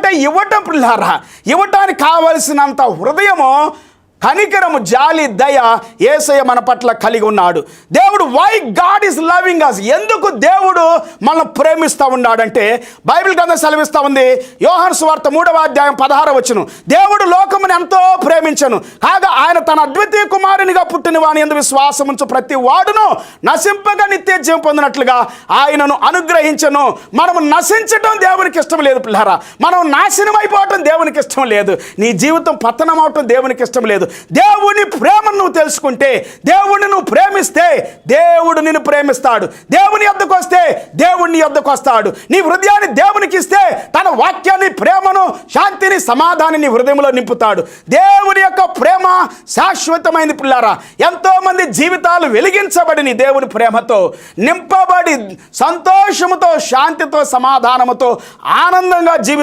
అంటే ఇవ్వటం పిల్లారా, ఇవ్వటానికి కావలసినంత హృదయము, కనికరము, జాలి, దయ యేసయ్య మన పట్ల కలిగి ఉన్నాడు. దేవుడు why God is loving us, ఎందుకు దేవుడు మనల్ని ప్రేమిస్తూ ఉన్నాడంటే బైబిల్ గ్రంథం సెలవిస్తూ ఉంది. యోహాను సువార్త 3వ అధ్యాయం 16వ వచనం, దేవుడు లోకమును ఎంతో ప్రేమించెను కాగా ఆయన తన అద్వితీయ కుమారునిగా పుట్టిన వాని యందు విశ్వాసముంచు ప్రతి వాడును నశింపగా నిత్య జీవం పొందినట్లుగా ఆయనను అనుగ్రహించెను. మనము నశించటం దేవునికి ఇష్టం లేదు పిల్లారా, మనం నాశనం అయిపోవటం దేవునికి ఇష్టం లేదు, నీ జీవితం పతనం అవటం దేవునికి ఇష్టం లేదు. దేవుని ప్రేమను నువ్వు తెలుసుకుంటే, దేవుడిని నువ్వు ప్రేమిస్తే దేవుడు నిన్ను ప్రేమిస్తాడు. దేవుని యొద్దకు వస్తే దేవుడిని యొద్దకు వస్తాడు. నీ హృదయాన్ని దేవునికి ఇస్తే తన వాక్యాన్ని, ప్రేమను, శాంతిని, సమాధానాన్ని నీ హృదయంలో నింపుతాడు. దేవుని యొక్క ప్రేమ శాశ్వతమైనది పిల్లారా. ఎంతో మంది జీవితాలు వెలిగించబడి దేవుని ప్రేమతో నింపబడి సంతోషముతో, శాంతితో, సమాధానముతో, ఆనందంగా